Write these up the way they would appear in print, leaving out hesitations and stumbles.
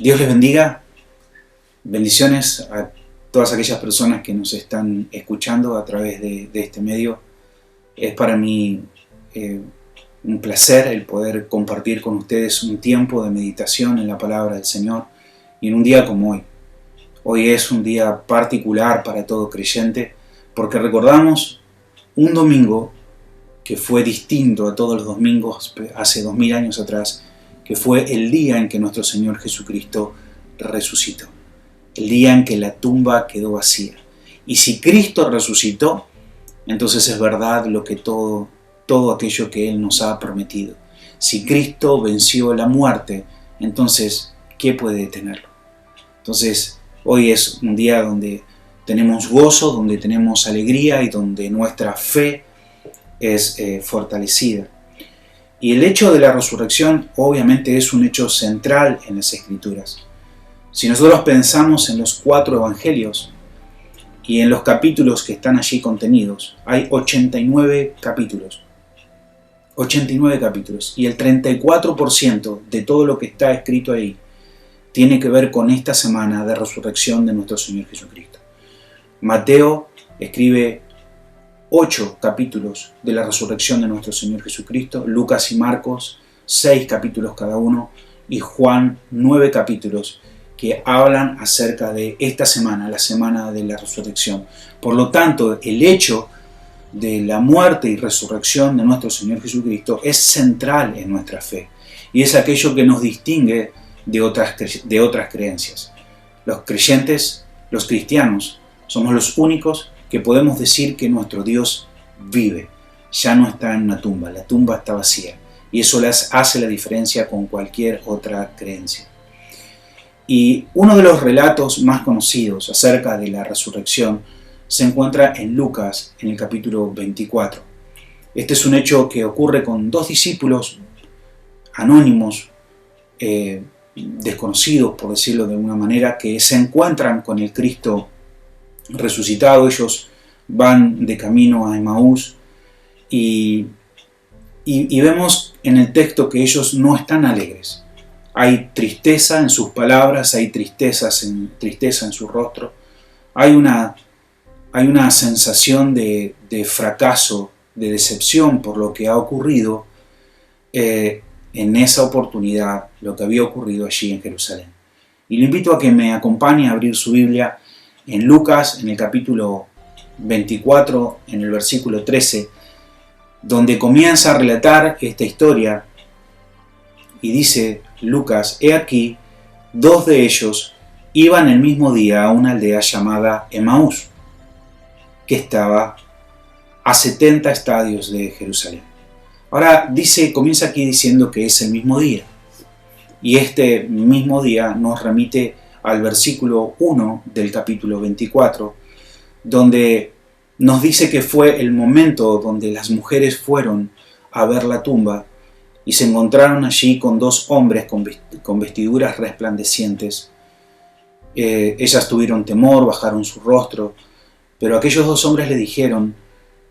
Dios les bendiga. Bendiciones a todas aquellas personas que nos están escuchando a través de este medio. Es para mí un placer el poder compartir con ustedes un tiempo de meditación en la palabra del Señor y en un día como hoy. Hoy es un día particular para todo creyente porque recordamos un domingo que fue distinto a todos los domingos hace 2000 años atrás, que fue el día en que nuestro Señor Jesucristo resucitó, el día en que la tumba quedó vacía. Y si Cristo resucitó, entonces es verdad lo que todo aquello que Él nos ha prometido. Si Cristo venció la muerte, entonces, ¿qué puede detenerlo? Entonces, hoy es un día donde tenemos gozo, donde tenemos alegría y donde nuestra fe es fortalecida. Y el hecho de la resurrección obviamente es un hecho central en las Escrituras. Si nosotros pensamos en los 4 evangelios y en los capítulos que están allí contenidos, hay 89 capítulos. 89 capítulos. Y el 34% de todo lo que está escrito ahí tiene que ver con esta semana de resurrección de nuestro Señor Jesucristo. Mateo escribe 8 capítulos de la resurrección de nuestro Señor Jesucristo, Lucas y Marcos 6 capítulos cada uno y Juan 9 capítulos que hablan acerca de esta semana, la semana de la resurrección. Por lo tanto, el hecho de la muerte y resurrección de nuestro Señor Jesucristo es central en nuestra fe y es aquello que nos distingue de otras creencias. Los creyentes, los cristianos, somos los únicos que podemos decir que nuestro Dios vive, ya no está en una tumba, la tumba está vacía, y eso hace la diferencia con cualquier otra creencia. Y uno de los relatos más conocidos acerca de la resurrección se encuentra en Lucas, en el capítulo 24. Este es un hecho que ocurre con 2 discípulos anónimos, desconocidos, por decirlo de alguna manera, que se encuentran con el Cristo resucitado. Ellos van de camino a Emaús y vemos en el texto que ellos no están alegres. Hay tristeza en sus palabras, hay tristeza en su rostro, hay una sensación de fracaso, de decepción por lo que ha ocurrido en esa oportunidad, lo que había ocurrido allí en Jerusalén. Y le invito a que me acompañe a abrir su Biblia en Lucas, en el capítulo 24, en el versículo 13, donde comienza a relatar esta historia y dice Lucas: he aquí, 2 de ellos iban el mismo día a una aldea llamada Emaús, que estaba a 70 estadios de Jerusalén. Ahora comienza aquí diciendo que es el mismo día, y este mismo día nos remite al versículo 1 del capítulo 24, donde nos dice que fue el momento donde las mujeres fueron a ver la tumba y se encontraron allí con 2 hombres con vestiduras resplandecientes. Ellas tuvieron temor, bajaron su rostro, pero aquellos 2 hombres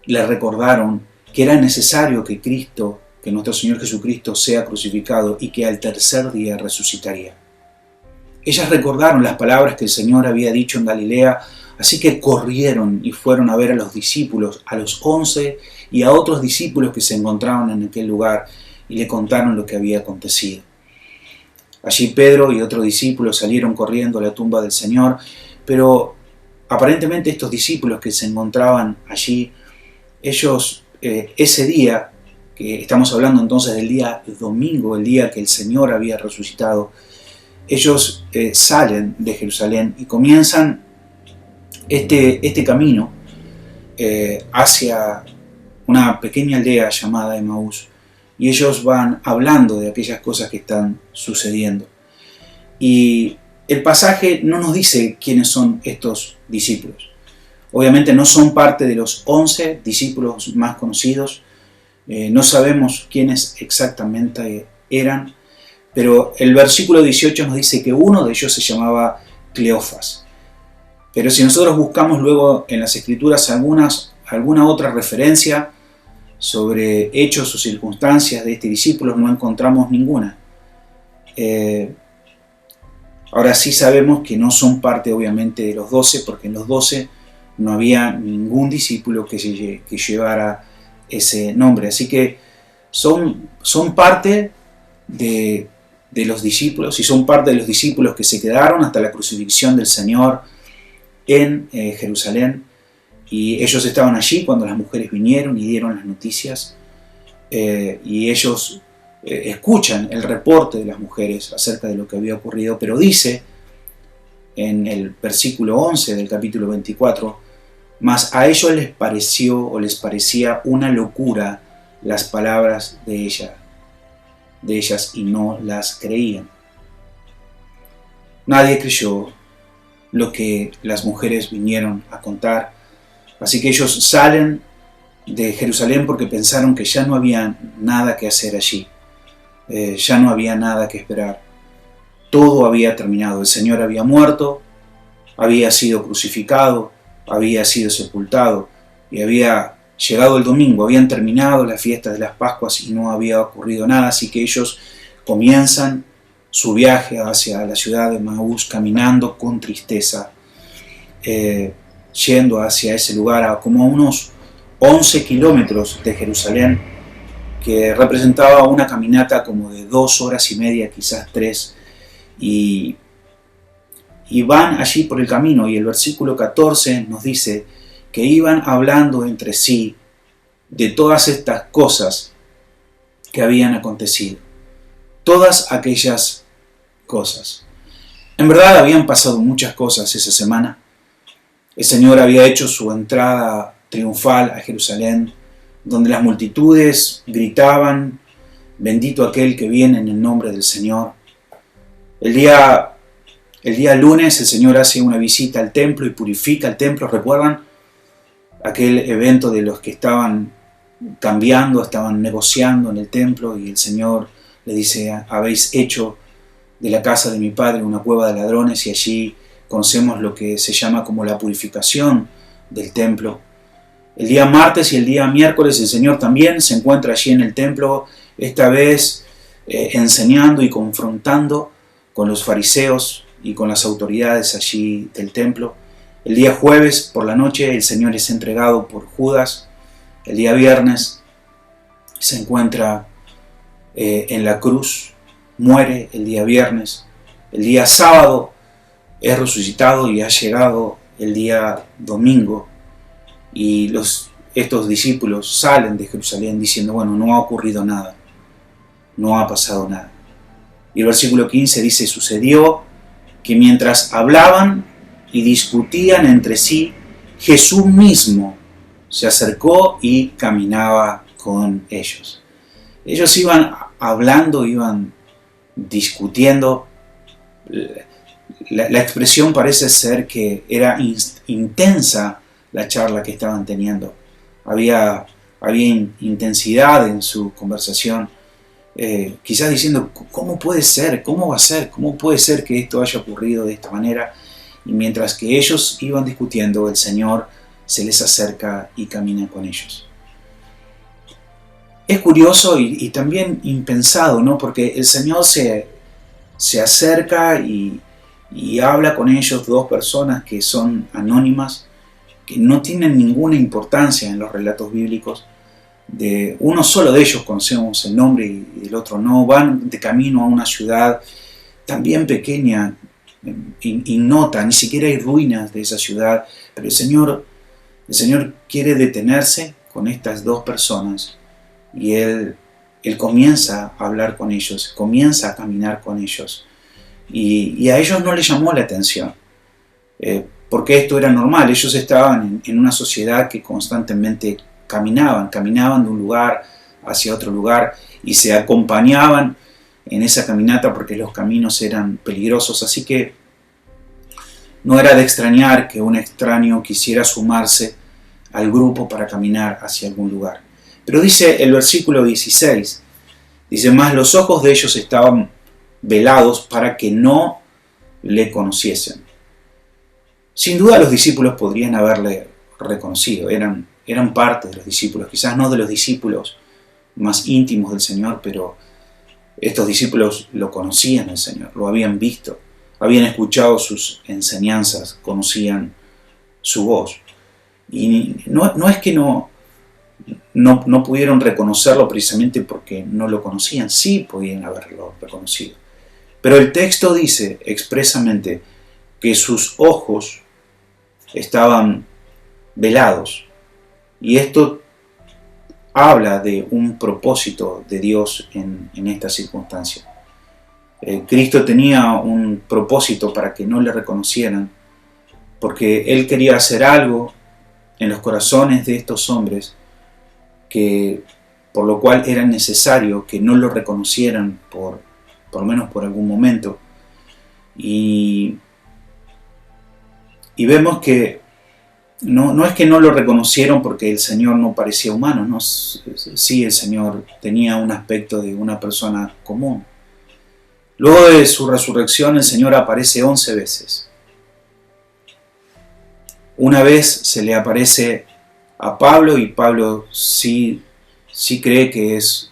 le recordaron que era necesario que nuestro Señor Jesucristo sea crucificado y que al tercer día resucitaría. Ellas recordaron las palabras que el Señor había dicho en Galilea, así que corrieron y fueron a ver a los discípulos, a los 11 y a otros discípulos que se encontraban en aquel lugar, y le contaron lo que había acontecido. Allí Pedro y otro discípulo salieron corriendo a la tumba del Señor, pero aparentemente estos discípulos que se encontraban allí, ellos ese día, que estamos hablando entonces del día domingo, el día que el Señor había resucitado, ellos salen de Jerusalén y comienzan este camino hacia una pequeña aldea llamada Emaús, y ellos van hablando de aquellas cosas que están sucediendo. Y el pasaje no nos dice quiénes son estos discípulos. Obviamente no son parte de los 11 discípulos más conocidos, no sabemos quiénes exactamente eran, pero el versículo 18 nos dice que uno de ellos se llamaba Cleofas. Pero si nosotros buscamos luego en las Escrituras alguna otra referencia sobre hechos o circunstancias de este discípulo, no encontramos ninguna. Ahora sí sabemos que no son parte obviamente de los 12, porque en los 12 no había ningún discípulo que llevara ese nombre. Así que son parte de los discípulos, y son parte de los discípulos que se quedaron hasta la crucifixión del Señor en Jerusalén. Y ellos estaban allí cuando las mujeres vinieron y dieron las noticias, y ellos escuchan el reporte de las mujeres acerca de lo que había ocurrido, pero dice en el versículo 11 del capítulo 24, mas a ellos les pareció o les parecía una locura las palabras de ellas y no las creían. Nadie creyó lo que las mujeres vinieron a contar, así que ellos salen de Jerusalén porque pensaron que ya no había nada que hacer allí. Ya no había nada que esperar. Todo había terminado. El Señor había muerto, había sido crucificado, había sido sepultado y había llegado el domingo. Habían terminado las fiestas de las Pascuas y no había ocurrido nada. Así que ellos comienzan su viaje hacia la ciudad de Emaús caminando con tristeza, yendo hacia ese lugar a como unos 11 kilómetros de Jerusalén, que representaba una caminata como de 2 horas y media, quizás 3, y van allí por el camino, y el versículo 14 nos dice que iban hablando entre sí de todas estas cosas que habían acontecido, todas aquellas cosas. En verdad habían pasado muchas cosas esa semana. El Señor había hecho su entrada triunfal a Jerusalén, donde las multitudes gritaban, bendito aquel que viene en el nombre del Señor. El día lunes el Señor hace una visita al templo y purifica el templo. ¿Recuerdan aquel evento de los que estaban cambiando, estaban negociando en el templo, y el Señor le dice, habéis hecho de la casa de mi padre una cueva de ladrones? Y allí conocemos lo que se llama como la purificación del templo. El día martes y el día miércoles el Señor también se encuentra allí en el templo, esta vez enseñando y confrontando con los fariseos y con las autoridades allí del templo. El día jueves por la noche el Señor es entregado por Judas. El día viernes se encuentra en la cruz, muere el día viernes. El día sábado es resucitado y ha llegado el día domingo. Y estos discípulos salen de Jerusalén diciendo, bueno, no ha ocurrido nada, no ha pasado nada. Y el versículo 15 dice, sucedió que mientras hablaban y discutían entre sí, Jesús mismo se acercó y caminaba con ellos. Ellos iban hablando, iban discutiendo. La expresión parece ser que era intensa la charla que estaban teniendo. Había intensidad en su conversación, quizás diciendo, ¿cómo puede ser? ¿Cómo va a ser? ¿Cómo puede ser que esto haya ocurrido de esta manera? Y mientras que ellos iban discutiendo, el Señor se les acerca y camina con ellos. Es curioso y también impensado, ¿no? Porque el Señor se acerca y habla con ellos, dos personas que son anónimas, que no tienen ninguna importancia en los relatos bíblicos. De uno solo de ellos conocemos el nombre y el otro no. Van de camino a una ciudad también pequeña, ignota, ni siquiera hay ruinas de esa ciudad, pero el Señor quiere detenerse con estas dos personas y Él comienza a hablar con ellos, comienza a caminar con ellos, y a ellos no les llamó la atención, porque esto era normal. Ellos estaban en una sociedad que constantemente caminaban de un lugar hacia otro lugar y se acompañaban en esa caminata porque los caminos eran peligrosos, así que no era de extrañar que un extraño quisiera sumarse al grupo para caminar hacia algún lugar. Pero dice el versículo 16, dice, mas los ojos de ellos estaban velados para que no le conociesen. Sin duda los discípulos podrían haberle reconocido, eran parte de los discípulos, quizás no de los discípulos más íntimos del Señor, pero estos discípulos lo conocían al Señor, lo habían visto, habían escuchado sus enseñanzas, conocían su voz. Y no es que no pudieron reconocerlo precisamente porque no lo conocían, sí podían haberlo reconocido. Pero el texto dice expresamente que sus ojos estaban velados. Y esto habla de un propósito de Dios en esta circunstancia. Cristo tenía un propósito para que no le reconocieran, porque Él quería hacer algo en los corazones de estos hombres por lo cual era necesario que no lo reconocieran por lo menos por algún momento. Y vemos que no es que no lo reconocieron porque el Señor no parecía humano, no, sí, el Señor tenía un aspecto de una persona común. Luego de su resurrección, el Señor aparece 11 veces. Una vez se le aparece a Pablo, y Pablo sí cree que es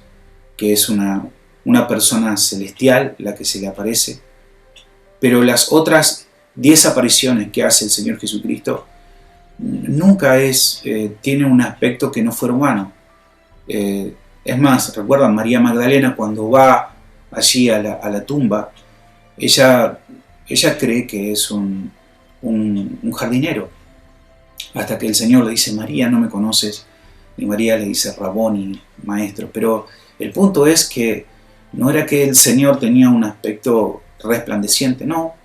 una persona celestial la que se le aparece. Pero las otras 10 apariciones que hace el Señor Jesucristo nunca tiene un aspecto que no fuera humano. Es más, recuerdan María Magdalena cuando va allí a la tumba, ella cree que es un jardinero, hasta que el Señor le dice: María, no me conoces, y María le dice: Raboni, maestro. Pero el punto es que no era que el Señor tenía un aspecto resplandeciente, no,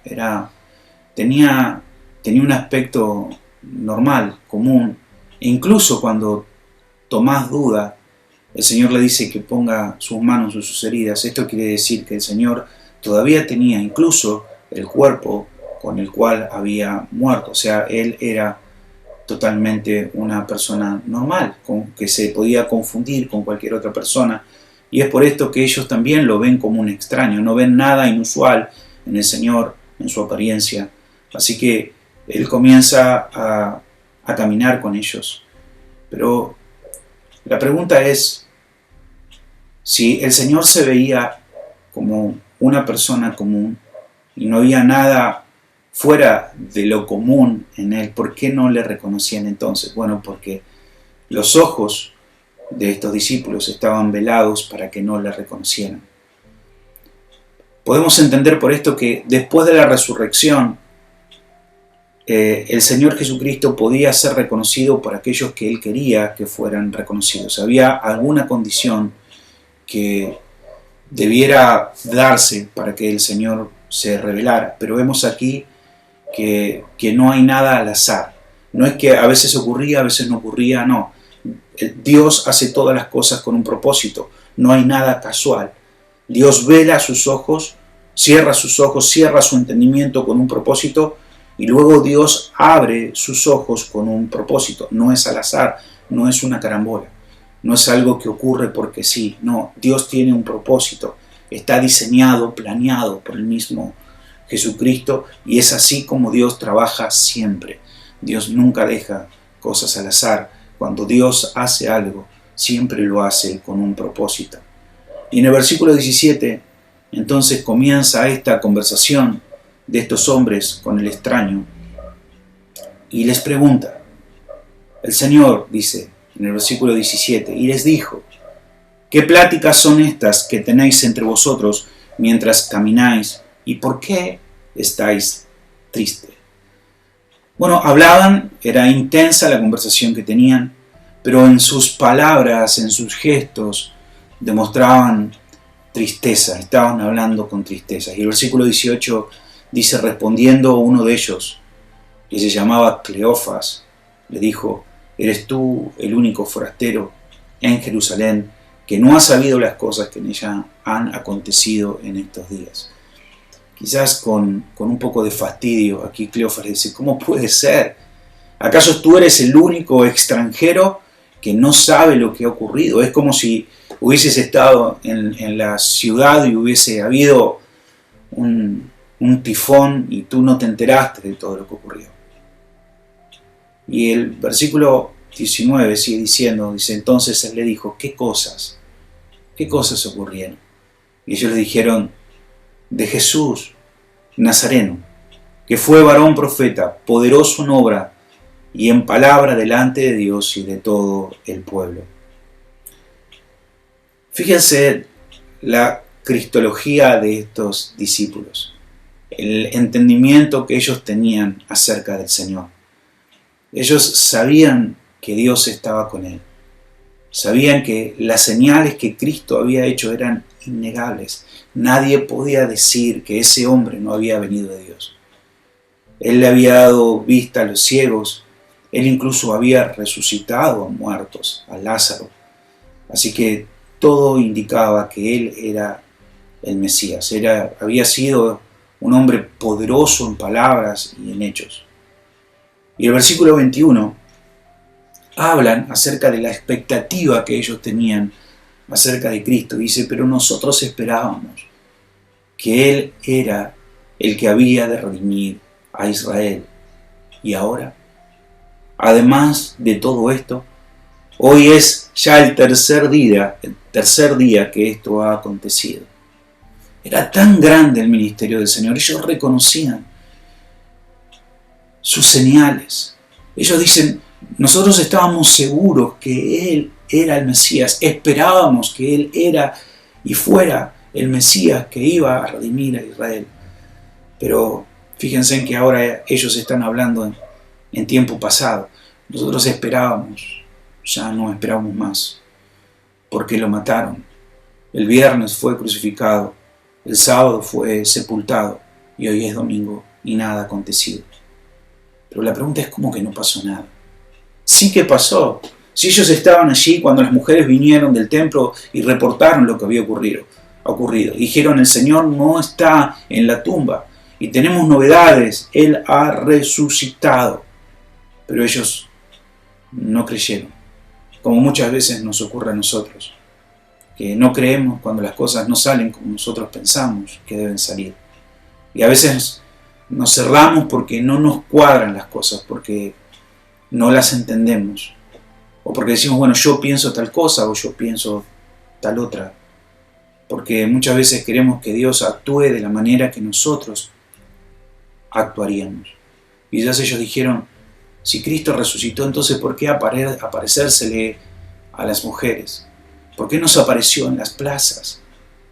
tenía un aspecto normal, común. E incluso cuando Tomás duda, el Señor le dice que ponga sus manos en sus heridas. Esto quiere decir que el Señor todavía tenía incluso el cuerpo con el cual había muerto. O sea, Él era totalmente una persona normal, que se podía confundir con cualquier otra persona. Y es por esto que ellos también lo ven como un extraño, no ven nada inusual en el Señor, en su apariencia. Así que Él comienza a caminar con ellos. Pero la pregunta es, si el Señor se veía como una persona común y no había nada fuera de lo común en Él, ¿por qué no le reconocían entonces? Bueno, porque los ojos de estos discípulos estaban velados para que no le reconocieran. Podemos entender por esto que después de la resurrección, el Señor Jesucristo podía ser reconocido por aquellos que Él quería que fueran reconocidos. Había alguna condición que debiera darse para que el Señor se revelara, pero vemos aquí que no hay nada al azar. No es que a veces ocurría, a veces no ocurría, no. Dios hace todas las cosas con un propósito, no hay nada casual. Dios vela sus ojos, cierra su entendimiento con un propósito, y luego Dios abre sus ojos con un propósito. No es al azar, no es una carambola, no es algo que ocurre porque sí, no, Dios tiene un propósito, está diseñado, planeado por el mismo Jesucristo, y es así como Dios trabaja siempre. Dios nunca deja cosas al azar. Cuando Dios hace algo, siempre lo hace con un propósito. Y en el versículo 17, entonces comienza esta conversación de estos hombres con el extraño, y les pregunta. El Señor dice en el versículo 17, y les dijo: ¿qué pláticas son estas que tenéis entre vosotros mientras camináis? ¿Y por qué estáis tristes? Bueno, hablaban, era intensa la conversación que tenían, pero en sus palabras, en sus gestos, demostraban tristeza, estaban hablando con tristeza. Y el versículo 18 dice: respondiendo uno de ellos, que se llamaba Cleofas, le dijo: ¿eres tú el único forastero en Jerusalén que no ha sabido las cosas que en ella han acontecido en estos días? Quizás con un poco de fastidio, aquí Cleofas le dice: ¿cómo puede ser? ¿Acaso tú eres el único extranjero que no sabe lo que ha ocurrido? Es como si hubieses estado en la ciudad y hubiese habido un tifón y tú no te enteraste de todo lo que ocurrió. Y el versículo 19 sigue diciendo, dice: entonces él le dijo: ¿qué cosas ocurrieron? Y ellos le dijeron: de Jesús, Nazareno, que fue varón profeta, poderoso en obra y en palabra delante de Dios y de todo el pueblo. Fíjense la cristología de estos discípulos, el entendimiento que ellos tenían acerca del Señor. Ellos sabían que Dios estaba con él. Sabían que las señales que Cristo había hecho eran innegables. Nadie podía decir que ese hombre no había venido de Dios. Él le había dado vista a los ciegos. Él incluso había resucitado a muertos, a Lázaro. Así que todo indicaba que él era el Mesías. Había sido un hombre poderoso en palabras y en hechos. Y el versículo 21 hablan acerca de la expectativa que ellos tenían acerca de Cristo. Dice, pero nosotros esperábamos que Él era el que había de redimir a Israel. Y ahora, además de todo esto, hoy es ya el tercer día que esto ha acontecido. Era tan grande el ministerio del Señor. Ellos reconocían sus señales. Ellos dicen, nosotros estábamos seguros que Él era el Mesías, esperábamos que Él era y fuera el Mesías que iba a redimir a Israel. Pero fíjense en que ahora ellos están hablando en tiempo pasado. Nosotros esperábamos, ya no esperamos más, porque lo mataron. El viernes fue crucificado, el sábado fue sepultado y hoy es domingo y nada ha acontecido. Pero la pregunta es, ¿cómo que no pasó nada? Sí que pasó. Si ellos estaban allí cuando las mujeres vinieron del templo y reportaron lo que había ocurrido. Dijeron, el Señor no está en la tumba y tenemos novedades, Él ha resucitado. Pero ellos no creyeron, como muchas veces nos ocurre a nosotros, que no creemos cuando las cosas no salen como nosotros pensamos que deben salir. Y a veces nos cerramos porque no nos cuadran las cosas, porque no las entendemos. O porque decimos, bueno, yo pienso tal cosa o yo pienso tal otra. Porque muchas veces queremos que Dios actúe de la manera que nosotros actuaríamos. Y ya ellos dijeron, si Cristo resucitó, entonces ¿por qué aparecérsele a las mujeres? ¿Por qué no se apareció en las plazas?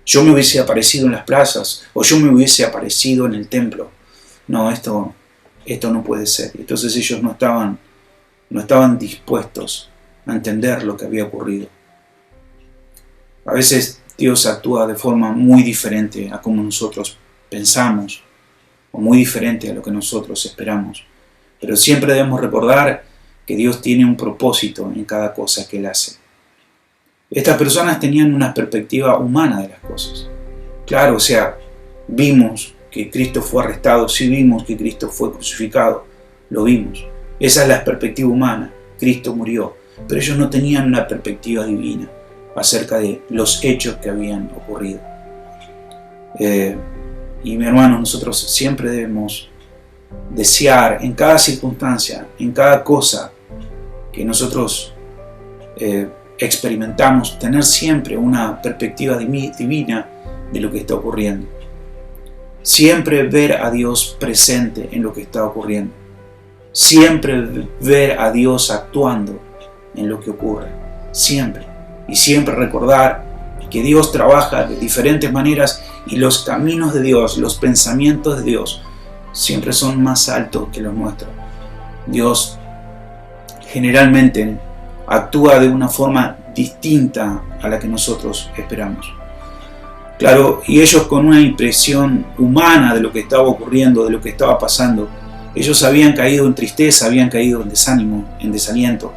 Yo me hubiese aparecido en las plazas o yo me hubiese aparecido en el templo. No, esto no puede ser. Entonces ellos no estaban dispuestos a entender lo que había ocurrido. A veces Dios actúa de forma muy diferente a como nosotros pensamos o muy diferente a lo que nosotros esperamos. Pero siempre debemos recordar que Dios tiene un propósito en cada cosa que Él hace. Estas personas tenían una perspectiva humana de las cosas. Claro, o sea, vimos que Cristo fue arrestado, sí vimos que Cristo fue crucificado, lo vimos. Esa es la perspectiva humana, Cristo murió. Pero ellos no tenían una perspectiva divina acerca de los hechos que habían ocurrido. Y mi hermano, nosotros siempre debemos desear en cada circunstancia, en cada cosa que nosotros experimentamos, tener siempre una perspectiva divina de lo que está ocurriendo. Siempre ver a Dios presente en lo que está ocurriendo. Siempre ver a Dios actuando en lo que ocurre. Siempre. Y siempre recordar que Dios trabaja de diferentes maneras y los caminos de Dios, los pensamientos de Dios, siempre son más altos que los nuestros. Dios generalmente actúa de una forma distinta a la que nosotros esperamos. Claro, y ellos con una impresión humana de lo que estaba ocurriendo, de lo que estaba pasando, ellos habían caído en tristeza, habían caído en desánimo, en desaliento,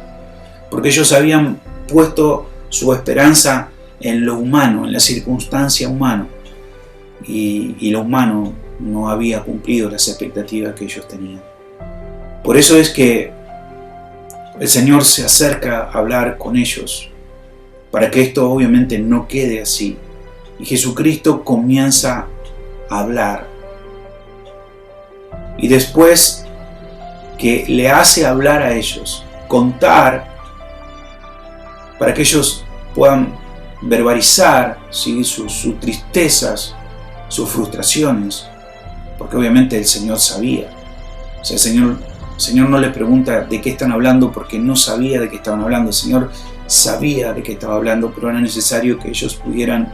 porque ellos habían puesto su esperanza en lo humano, en la circunstancia humana, y lo humano no había cumplido las expectativas que ellos tenían. Por eso es que el Señor se acerca a hablar con ellos, para que esto obviamente no quede así. Y Jesucristo comienza a hablar. Y después que le hace hablar a ellos, contar, para que ellos puedan verbalizar, ¿sí?, sus tristezas, sus frustraciones, porque obviamente el Señor sabía. O sea, el Señor no le pregunta de qué están hablando porque no sabía de qué estaban hablando. El Señor sabía de qué estaba hablando, pero era necesario que ellos pudieran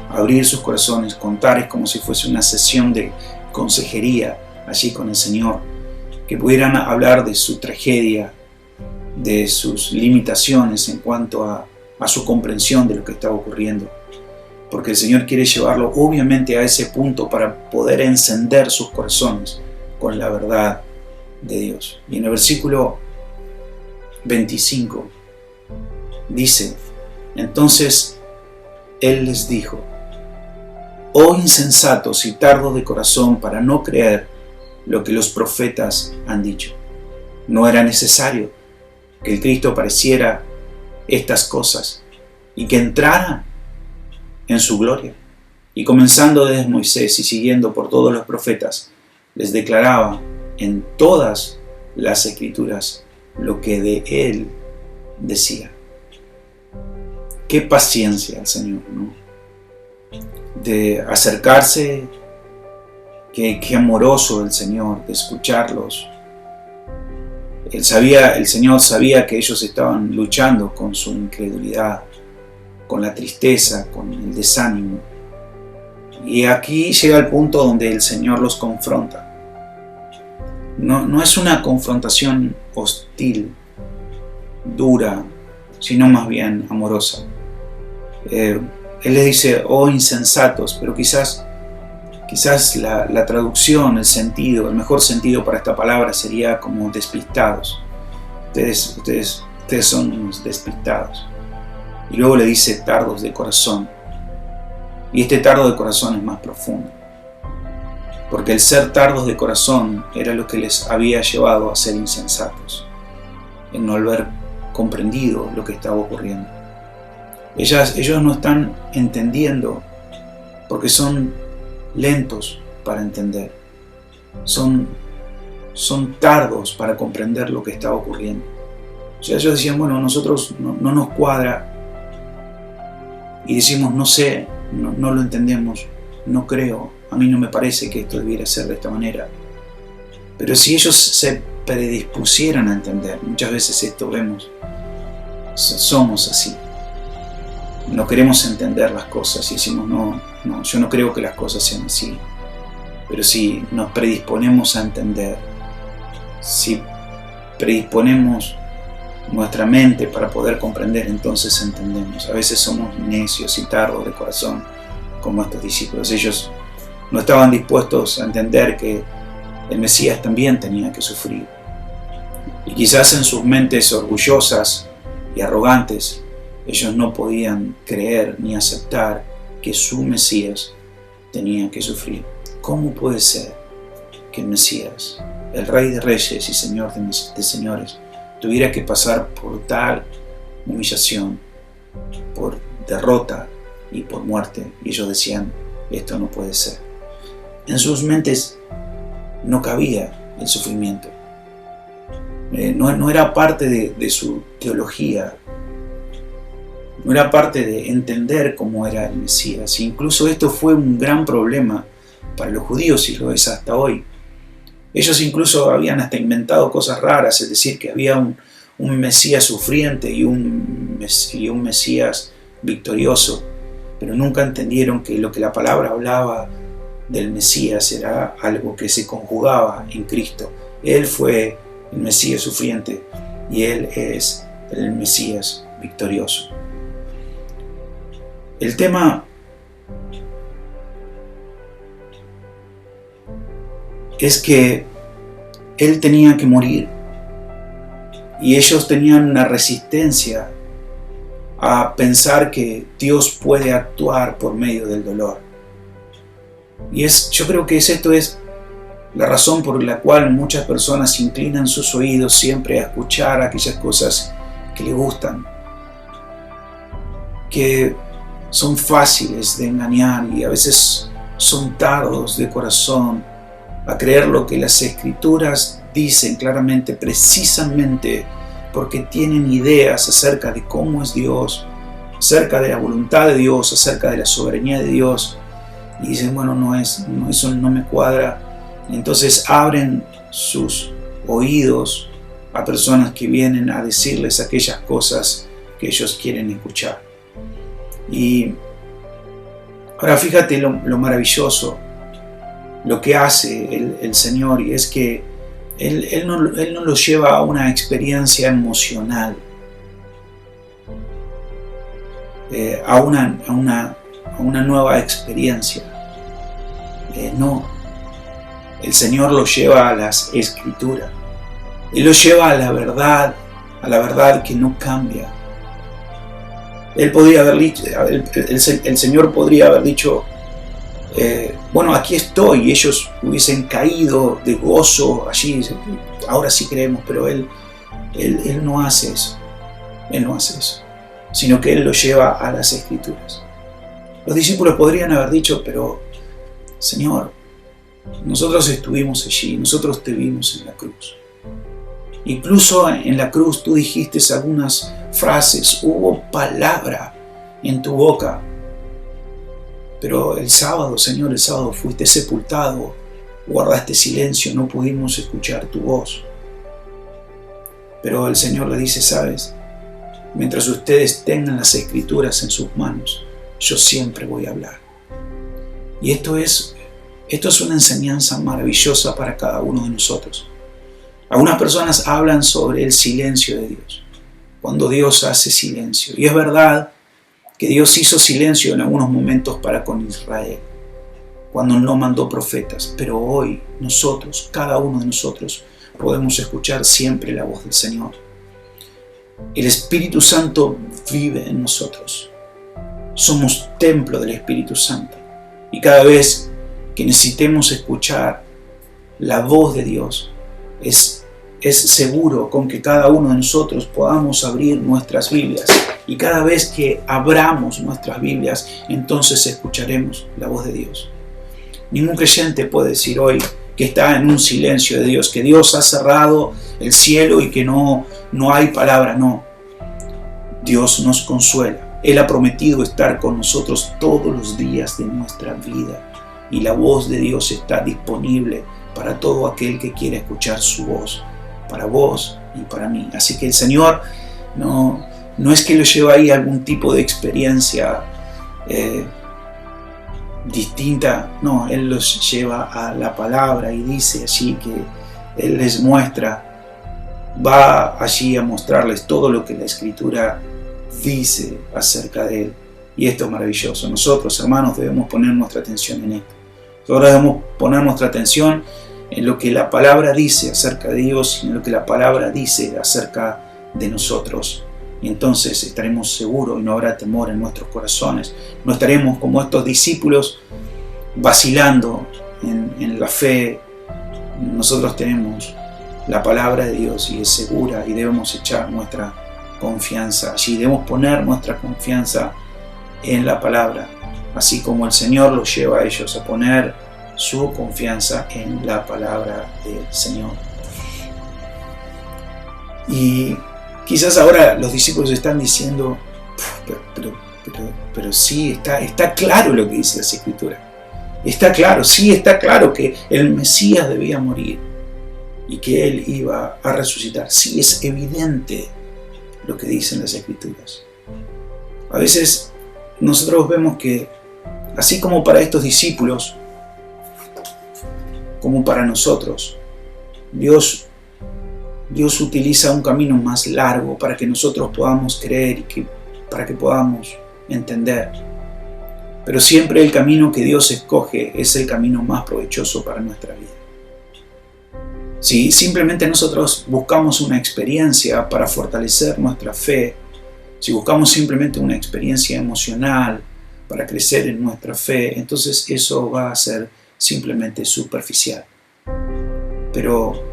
abrir sus corazones, contar, es como si fuese una sesión de consejería allí con el Señor, que pudieran hablar de su tragedia, de sus limitaciones en cuanto a su comprensión de lo que estaba ocurriendo, porque el Señor quiere llevarlo obviamente a ese punto para poder encender sus corazones con la verdad de Dios. Y en el versículo 25 dice: entonces Él les dijo: oh insensatos y tardos de corazón para no creer lo que los profetas han dicho. ¿No era necesario que el Cristo padeciera estas cosas y que entrara en su gloria? Y comenzando desde Moisés y siguiendo por todos los profetas, les declaraba en todas las Escrituras lo que de Él decía. Qué paciencia el Señor, ¿no? De acercarse, qué amoroso el Señor, de escucharlos. El Señor sabía que ellos estaban luchando con su incredulidad, con la tristeza, con el desánimo. Y aquí llega el punto donde el Señor los confronta. No es una confrontación hostil, dura, sino más bien amorosa. Él les dice: oh insensatos, pero quizás la traducción, el sentido, el mejor sentido para esta palabra sería como despistados. Ustedes son unos despistados. Y luego le dice tardos de corazón. Y este tardo de corazón es más profundo, porque el ser tardos de corazón era lo que les había llevado a ser insensatos, en no haber comprendido lo que estaba ocurriendo. Ellos no están entendiendo porque son lentos para entender, son tardos para comprender lo que estaba ocurriendo. O sea, ellos decían: bueno, nosotros no nos cuadra, y decimos: no sé, no lo entendemos, no creo, a mí no me parece que esto debiera ser de esta manera. Pero si ellos se predispusieran a entender, muchas veces esto vemos, somos así. No queremos entender las cosas y decimos: no, yo no creo que las cosas sean así. Pero si nos predisponemos a entender, si predisponemos nuestra mente para poder comprender, entonces entendemos. A veces somos necios y tardos de corazón, como estos discípulos. Ellos no estaban dispuestos a entender que el Mesías también tenía que sufrir. Y quizás en sus mentes orgullosas y arrogantes, ellos no podían creer ni aceptar que su Mesías tenía que sufrir. ¿Cómo puede ser que el Mesías, el Rey de Reyes y Señor de Señores, tuviera que pasar por tal humillación, por derrota y por muerte? Y ellos decían: esto no puede ser. En sus mentes no cabía el sufrimiento. No era parte de su teología, no era parte de entender cómo era el Mesías. Incluso esto fue un gran problema para los judíos y lo es hasta hoy. Ellos incluso habían hasta inventado cosas raras, es decir, que había un Mesías sufriente y un Mesías victorioso, pero nunca entendieron que lo que la palabra hablaba del Mesías era algo que se conjugaba en Cristo. Él fue el Mesías sufriente y Él es el Mesías victorioso. El tema es que Él tenía que morir y ellos tenían una resistencia a pensar que Dios puede actuar por medio del dolor. Y yo creo que esto es la razón por la cual muchas personas inclinan sus oídos siempre a escuchar aquellas cosas que les gustan, que son fáciles de engañar y a veces son tardos de corazón a creer lo que las Escrituras dicen claramente, precisamente porque tienen ideas acerca de cómo es Dios, acerca de la voluntad de Dios, acerca de la soberanía de Dios, y dicen: bueno, eso no me cuadra, Y entonces abren sus oídos a personas que vienen a decirles aquellas cosas que ellos quieren escuchar. Y ahora fíjate lo maravilloso, lo que hace el Señor, y es que Él no los lleva a una experiencia emocional, a una nueva experiencia. No, el Señor los lleva a las Escrituras. Él los lleva a la verdad que no cambia. Él podría haber dicho, el Señor podría haber dicho, bueno, aquí estoy, y ellos hubiesen caído de gozo allí, ahora sí creemos, pero Él no hace eso. Él no hace eso, sino que Él los lleva a las Escrituras. Los discípulos podrían haber dicho, pero Señor, nosotros estuvimos allí, nosotros te vimos en la cruz. Incluso en la cruz tú dijiste algunas frases, hubo palabra en tu boca. Pero el sábado, Señor, el sábado fuiste sepultado, guardaste silencio, no pudimos escuchar tu voz. Pero el Señor le dice, ¿sabes? Mientras ustedes tengan las Escrituras en sus manos, yo siempre voy a hablar. Y esto es una enseñanza maravillosa para cada uno de nosotros. Algunas personas hablan sobre el silencio de Dios, cuando Dios hace silencio. Y es verdad que Dios hizo silencio en algunos momentos para con Israel, cuando no mandó profetas. Pero hoy nosotros, cada uno de nosotros, podemos escuchar siempre la voz del Señor. El Espíritu Santo vive en nosotros. Somos templo del Espíritu Santo. Y cada vez que necesitemos escuchar la voz de Dios, es seguro con que cada uno de nosotros podamos abrir nuestras Biblias. Y cada vez que abramos nuestras Biblias, entonces escucharemos la voz de Dios. Ningún creyente puede decir hoy que está en un silencio de Dios, que Dios ha cerrado el cielo y que no hay palabra. No. Dios nos consuela. Él ha prometido estar con nosotros todos los días de nuestra vida. Y la voz de Dios está disponible para todo aquel que quiera escuchar su voz, para vos y para mí. Así que el Señor no es que lo lleva ahí a algún tipo de experiencia distinta, no, Él los lleva a la palabra y dice allí que Él les muestra, va allí a mostrarles todo lo que la Escritura dice acerca de Él. Y esto es maravilloso. Nosotros, hermanos, debemos poner nuestra atención en esto. Nosotros debemos poner nuestra atención en lo que la palabra dice acerca de Dios y en lo que la palabra dice acerca de nosotros. Y entonces estaremos seguros y no habrá temor en nuestros corazones. No estaremos como estos discípulos vacilando en la fe. Nosotros tenemos la palabra de Dios y es segura y debemos echar nuestra confianza allí. Debemos poner nuestra confianza en la palabra, así como el Señor los lleva a ellos a poner su confianza en la palabra del Señor. Y quizás ahora los discípulos están diciendo, pero sí, está claro lo que dice la Escritura. Está claro, sí, está claro que el Mesías debía morir y que Él iba a resucitar. Sí, es evidente lo que dicen las Escrituras. A veces nosotros vemos que, así como para estos discípulos, como para nosotros, Dios utiliza un camino más largo para que nosotros podamos creer y para que podamos entender. Pero siempre el camino que Dios escoge es el camino más provechoso para nuestra vida. Si simplemente nosotros buscamos una experiencia para fortalecer nuestra fe, si buscamos simplemente una experiencia emocional para crecer en nuestra fe, entonces eso va a ser simplemente superficial. Pero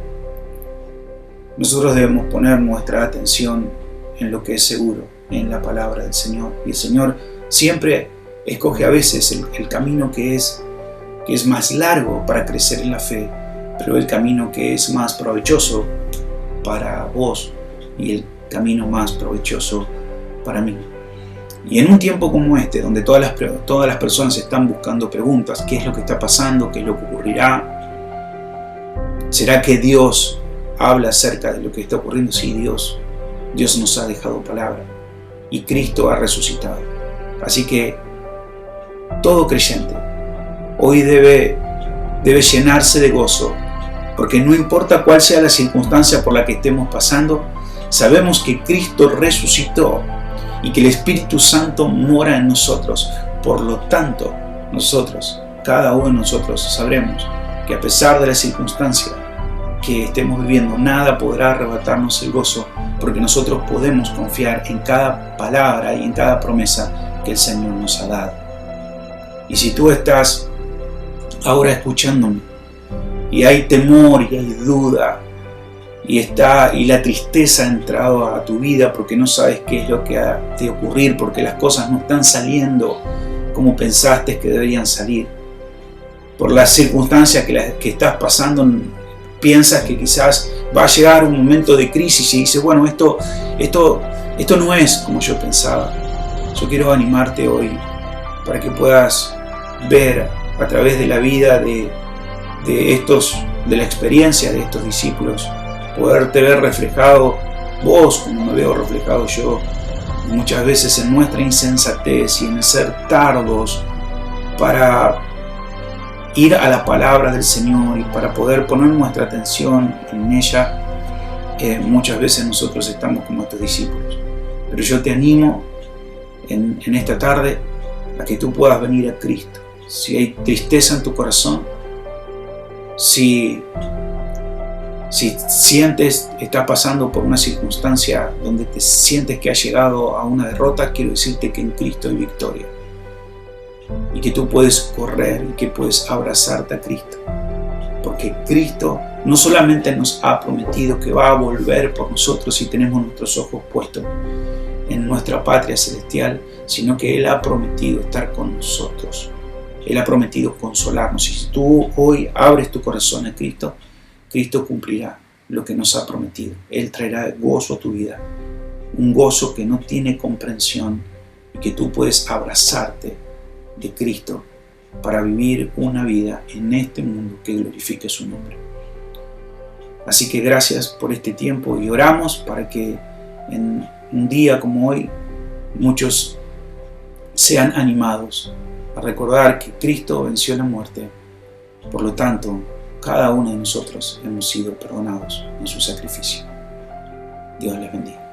nosotros debemos poner nuestra atención en lo que es seguro, en la palabra del Señor. Y el Señor siempre escoge a veces el camino que es más largo para crecer en la fe, pero el camino que es más provechoso para vos y el camino más provechoso para mí. Y en un tiempo como este, donde todas las personas están buscando preguntas, ¿qué es lo que está pasando? ¿Qué es lo que ocurrirá? ¿Será que Dios habla acerca de lo que está ocurriendo? Sí, Dios nos ha dejado palabra y Cristo ha resucitado. Así que todo creyente hoy debe llenarse de gozo, porque no importa cuál sea la circunstancia por la que estemos pasando, sabemos que Cristo resucitó y que el Espíritu Santo mora en nosotros. Por lo tanto, nosotros, cada uno de nosotros, sabremos que a pesar de la circunstancia que estemos viviendo, nada podrá arrebatarnos el gozo, porque nosotros podemos confiar en cada palabra y en cada promesa que el Señor nos ha dado. Y si tú estás ahora escuchándome y hay temor y hay duda y la tristeza ha entrado a tu vida porque no sabes qué es lo que ha de ocurrir, porque las cosas no están saliendo como pensaste que deberían salir, por las circunstancias que estás pasando, piensas que quizás va a llegar un momento de crisis y dices, bueno, esto no es como yo pensaba. Yo quiero animarte hoy para que puedas ver a través de la vida de la experiencia de estos discípulos, poderte ver reflejado vos como me veo reflejado yo, muchas veces en nuestra insensatez y en el ser tardos para ir a la palabra del Señor y para poder poner nuestra atención en ella. Muchas veces nosotros estamos como estos discípulos, pero yo te animo en esta tarde a que tú puedas venir a Cristo. Si hay tristeza en tu corazón, si estás pasando por una circunstancia donde te sientes que has llegado a una derrota, quiero decirte que en Cristo hay victoria y que tú puedes correr y que puedes abrazarte a Cristo, porque Cristo no solamente nos ha prometido que va a volver por nosotros si tenemos nuestros ojos puestos en nuestra patria celestial, sino que Él ha prometido estar con nosotros. Él ha prometido consolarnos. Y si tú hoy abres tu corazón a Cristo, Cristo cumplirá lo que nos ha prometido. Él traerá gozo a tu vida, un gozo que no tiene comprensión y que tú puedes abrazarte de Cristo para vivir una vida en este mundo que glorifique su nombre. Así que gracias por este tiempo y oramos para que en un día como hoy muchos sean animados a recordar que Cristo venció la muerte. Por lo tanto, cada uno de nosotros hemos sido perdonados en su sacrificio. Dios les bendiga.